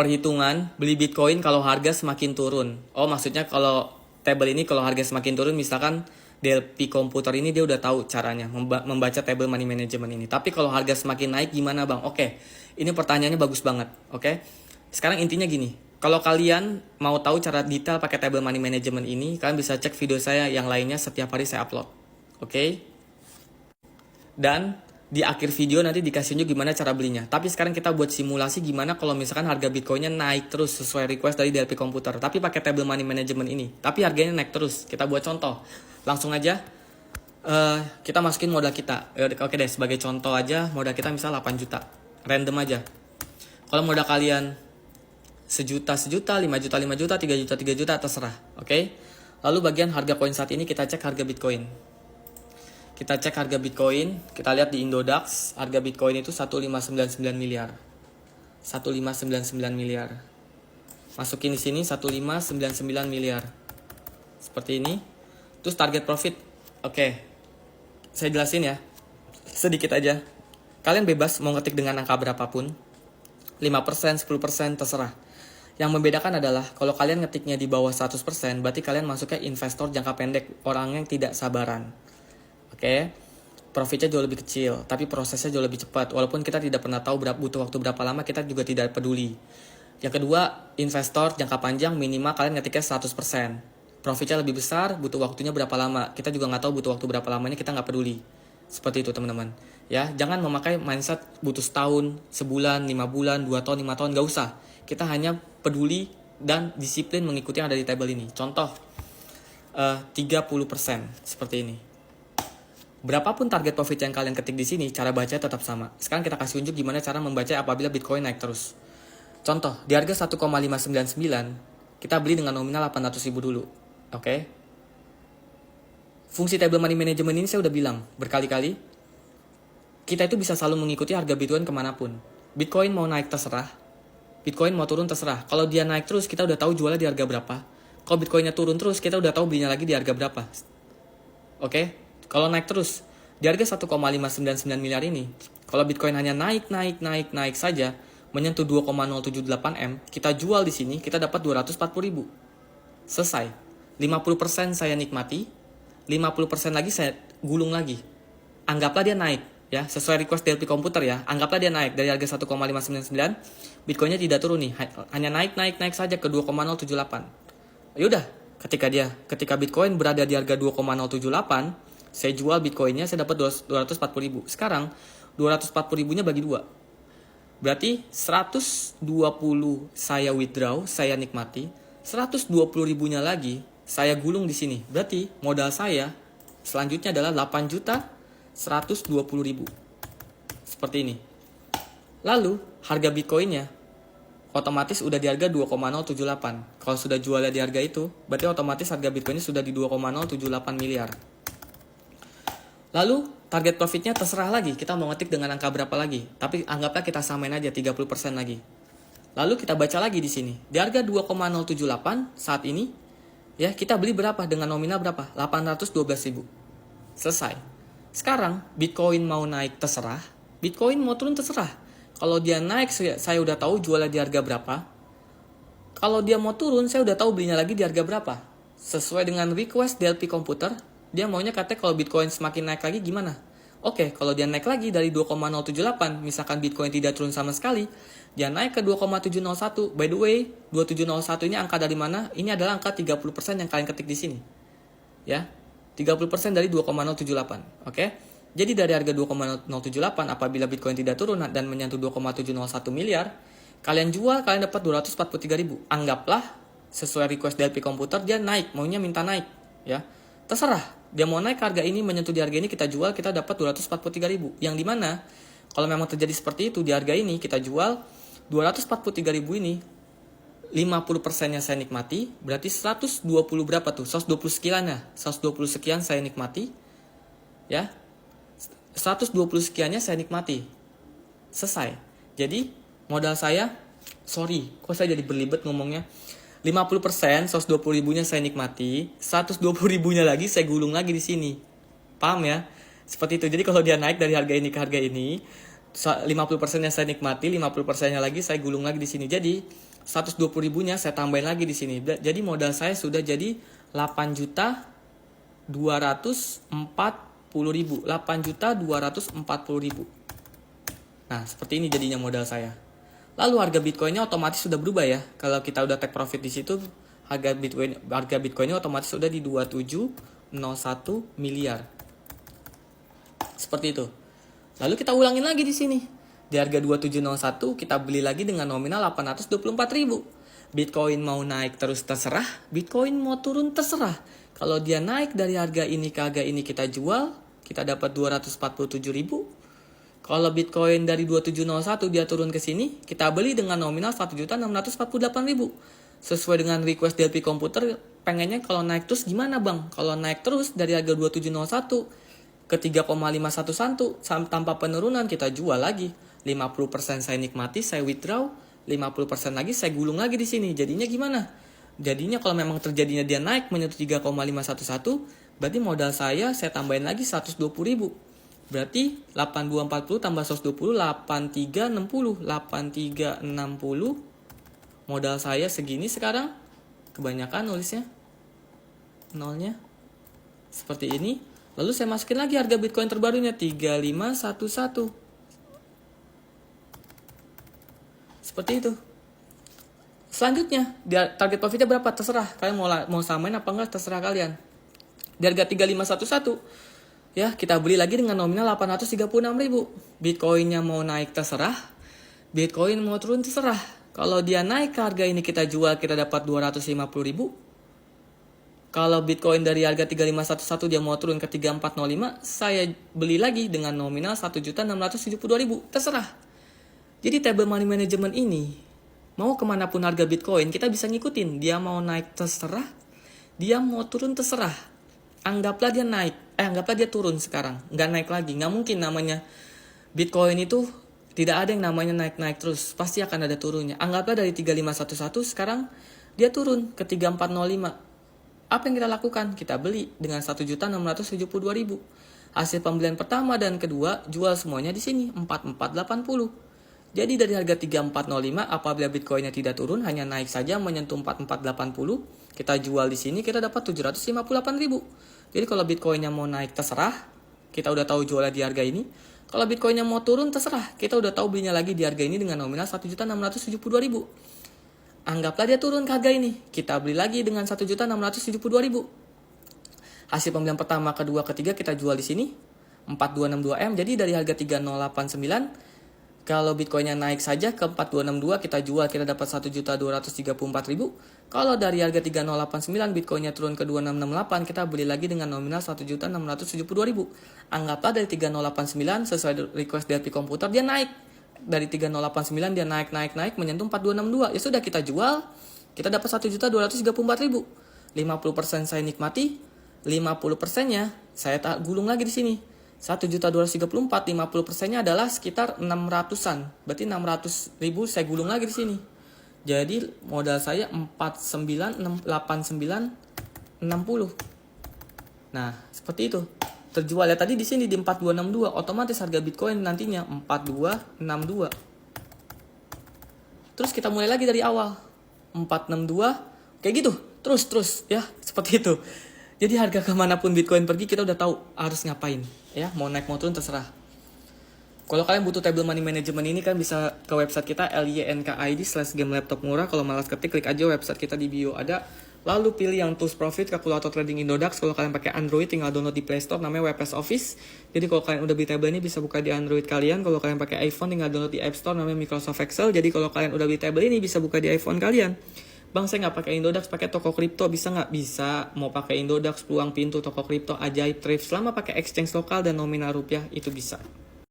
perhitungan beli Bitcoin kalau harga semakin turun. Oh, maksudnya kalau table ini kalau harga semakin turun, misalkan DLP komputer ini dia udah tahu caranya membaca table money management ini. Tapi kalau harga semakin naik gimana bang? Oke, ini pertanyaannya bagus banget. Oke, sekarang intinya gini. Kalau kalian mau tahu cara detail pakai table money management ini, kalian bisa cek video saya yang lainnya setiap hari saya upload. Oke? Dan di akhir video nanti dikasih tunjuk gimana cara belinya. Tapi sekarang kita buat simulasi gimana kalau misalkan harga Bitcoinnya naik terus sesuai request dari DLP komputer. Tapi pakai table money management ini. Tapi harganya naik terus. Kita buat contoh. Langsung aja kita masukin modal kita. Oke deh, sebagai contoh aja modal kita misal 8 juta. Random aja. Kalau modal kalian sejuta, 5 juta, 3 juta, terserah. Oke? Lalu bagian harga koin saat ini kita cek harga Bitcoin. Kita cek harga Bitcoin, kita lihat di Indodax, harga Bitcoin itu 1599 miliar. 1599 miliar. Masukin di sini 1599 miliar. Seperti ini. Terus target profit. Oke. Saya jelasin ya. Sedikit aja. Kalian bebas mau ngetik dengan angka berapapun. 5%, 10%, terserah. Yang membedakan adalah kalau kalian ngetiknya di bawah 100%, berarti kalian masuknya investor jangka pendek, orang yang tidak sabaran. Oke, profitnya jauh lebih kecil, tapi prosesnya jauh lebih cepat. Walaupun kita tidak pernah tahu butuh waktu berapa lama, kita juga tidak peduli. Yang kedua, investor jangka panjang minimal kalian ngetiknya 100%. Profitnya lebih besar, butuh waktunya berapa lama. Kita juga nggak tahu butuh waktu berapa lamanya, kita nggak peduli. Seperti itu teman-teman. Ya, jangan memakai mindset butuh setahun, sebulan, 5 bulan, 2 tahun, 5 tahun, nggak usah. Kita hanya peduli dan disiplin mengikuti yang ada di table ini. Contoh, 30% seperti ini. Berapapun target profit yang kalian ketik di sini, cara bacanya tetap sama. Sekarang kita kasih unjuk gimana cara membaca apabila Bitcoin naik terus. Contoh, di harga 1,599, kita beli dengan nominal 800.000 dulu. Oke? Fungsi table money management ini saya udah bilang berkali-kali. Kita itu bisa selalu mengikuti harga Bitcoin kemanapun. Bitcoin mau naik terserah. Bitcoin mau turun terserah. Kalau dia naik terus, kita udah tahu jualnya di harga berapa. Kalau Bitcoinnya turun terus, kita udah tahu belinya lagi di harga berapa. Oke? Kalau naik terus, di harga 1,599 miliar ini, kalau Bitcoin hanya naik saja, menyentuh 2,078 M, kita jual di sini, kita dapat 240.000. Selesai. 50% saya nikmati, 50% lagi saya gulung lagi. Anggaplah dia naik, ya, sesuai request DLP komputer ya. Anggaplah dia naik dari harga 1,599, Bitcoinnya tidak turun nih, hanya naik saja ke 2,078. Yaudah, ketika Bitcoin berada di harga 2,078, saya jual Bitcoinnya, saya dapat 240.000. Sekarang 240.000-nya bagi 2. Berarti 120 saya withdraw, saya nikmati. 120.000-nya lagi saya gulung di sini. Berarti modal saya selanjutnya adalah 8.120.000. Seperti ini. Lalu harga Bitcoinnya otomatis udah di harga 2,078. Kalau sudah jualnya di harga itu, berarti otomatis harga Bitcoinnya sudah di 2,078 miliar. Lalu target profitnya terserah lagi, kita mau ngetik dengan angka berapa lagi. Tapi anggaplah kita samain aja 30% lagi. Lalu kita baca lagi di sini. Di harga 2,078 saat ini, ya kita beli berapa dengan nominal berapa? 812.000. Selesai. Sekarang Bitcoin mau naik terserah, Bitcoin mau turun terserah. Kalau dia naik saya udah tahu jualnya di harga berapa. Kalau dia mau turun saya udah tahu belinya lagi di harga berapa. Sesuai dengan request DLP komputer, dia maunya katanya kalau Bitcoin semakin naik lagi gimana? Oke, kalau dia naik lagi dari 2,078, misalkan Bitcoin tidak turun sama sekali, dia naik ke 2,701. By the way, 2701 ini angka dari mana? Ini adalah angka 30% yang kalian ketik di sini. Ya, 30% dari 2,078. Oke? Jadi dari harga 2,078 apabila Bitcoin tidak turun dan menyentuh 2,701 miliar, kalian jual, kalian dapat 243.000. Anggaplah sesuai request DLP komputer dia naik, maunya minta naik, ya. Terserah. Dia mau naik harga ini, menyentuh di harga ini, kita jual, kita dapat 243.000. Yang dimana, kalau memang terjadi seperti itu, di harga ini, kita jual 243.000 ini, 50%-nya saya nikmati, berarti 120 berapa tuh? 120 sekiannya. 120 sekian saya nikmati, ya. 120 sekiannya saya nikmati. Selesai. Jadi, modal saya, sorry, kok saya jadi berlibet ngomongnya. 50%, 120 ribunya saya nikmati, 120 ribunya lagi saya gulung lagi di sini. Paham ya? Seperti itu. Jadi kalau dia naik dari harga ini ke harga ini, 50%-nya saya nikmati, 50%-nya lagi saya gulung lagi di sini. Jadi 120 ribunya saya tambahin lagi di sini. Jadi modal saya sudah jadi 8.240.000. 8.240.000. Nah, seperti ini jadinya modal saya. Lalu harga Bitcoinnya otomatis sudah berubah ya. Kalau kita udah take profit di situ, harga Bitcoinnya otomatis sudah di 2701 miliar. Seperti itu. Lalu kita ulangin lagi di sini. Di harga 2701 kita beli lagi dengan nominal 824.000. Bitcoin mau naik terus terserah, Bitcoin mau turun terserah. Kalau dia naik dari harga ini ke harga ini kita jual, kita dapat 247.000. Kalau Bitcoin dari 2701 dia turun ke sini, kita beli dengan nominal 1.648.000. Sesuai dengan request DLP komputer, pengennya kalau naik terus gimana bang? Kalau naik terus dari harga 2701 ke 3,511 tanpa penurunan kita jual lagi. 50% saya nikmati, saya withdraw, 50% lagi saya gulung lagi di sini. Jadinya gimana? Jadinya kalau memang terjadinya dia naik menyentuh 3,511, berarti modal saya tambahin lagi 120.000. Berarti 8240 tambah 120, 8360. 8360. Modal saya segini sekarang. Kebanyakan nulisnya. Nolnya. Seperti ini. Lalu saya masukin lagi harga Bitcoin terbarunya 3511. Seperti itu. Selanjutnya, target profitnya berapa? Terserah. Kalian mau samain apa enggak? Terserah kalian. Di harga 3511. Ya, kita beli lagi dengan nominal 836.000. Bitcoinnya mau naik terserah. Bitcoin mau turun terserah. Kalau dia naik ke harga ini kita jual, kita dapat 250.000. Kalau Bitcoin dari harga 3511 dia mau turun ke 3405, saya beli lagi dengan nominal 1.672.000. Terserah. Jadi table money management ini, mau kemanapun harga Bitcoin, kita bisa ngikutin. Dia mau naik terserah, dia mau turun terserah. Anggaplah dia naik, anggaplah dia turun sekarang, nggak naik lagi. Nggak mungkin namanya Bitcoin itu tidak ada yang namanya naik-naik terus, pasti akan ada turunnya. Anggaplah dari 3511 sekarang dia turun ke 3405. Apa yang kita lakukan? Kita beli dengan 1.672.000. Hasil pembelian pertama dan kedua jual semuanya di sini 4480. Jadi dari harga 3405 apabila Bitcoinnya tidak turun, hanya naik saja menyentuh 4480, kita jual di sini kita dapat 758.000. Jadi kalau Bitcoinnya mau naik terserah, kita udah tahu jualnya di harga ini. Kalau Bitcoinnya mau turun terserah, kita udah tahu belinya lagi di harga ini dengan nominal 1.672.000. Anggaplah dia turun ke harga ini, kita beli lagi dengan 1.672.000. Hasil pembelian pertama, kedua, ketiga kita jual di sini 4262M. Jadi dari harga 3089, kalau Bitcoinnya naik saja ke 4262 kita jual, kita dapat 1.234.000. Kalau dari harga 3089 Bitcoinnya turun ke 2668, kita beli lagi dengan nominal 1.672.000. Anggaplah dari 3089 sesuai request DLP komputer dia naik. Dari 3089 dia naik menyentuh 4262. Ya sudah kita jual, kita dapat 1.234.000. 50% saya nikmati, 50%-nya saya gulung lagi di sini. 1.234, 50%-nya adalah sekitar 600-an. Berarti 600.000 saya gulung lagi di sini. Jadi modal saya 49, 89, 60. Nah, seperti itu. Terjual ya tadi di sini di 4262, otomatis harga Bitcoin nantinya 4262. Terus kita mulai lagi dari awal. 462 kayak gitu. Terus ya, seperti itu. Jadi harga kemanapun Bitcoin pergi kita udah tahu harus ngapain. Ya, mau naik mau turun terserah. Kalau kalian butuh table money management ini kan bisa ke website kita lynkaid/game-laptop-murah. Kalau malas ketik, klik aja website kita di bio ada. Lalu pilih yang Tools Profit, kalkulator trading Indodax. Kalau kalian pakai Android tinggal download di Play Store, namanya WPS Office. Jadi kalau kalian udah beli table ini bisa buka di Android kalian. Kalau kalian pakai iPhone tinggal download di App Store, namanya Microsoft Excel. Jadi kalau kalian udah beli table ini bisa buka di iPhone kalian. Bang, saya nggak pakai Indodax, pakai toko kripto, bisa nggak? Bisa. Mau pakai Indodax, peluang pintu, toko kripto, ajaib, thrift, selama pakai exchange lokal dan nominal rupiah, itu bisa.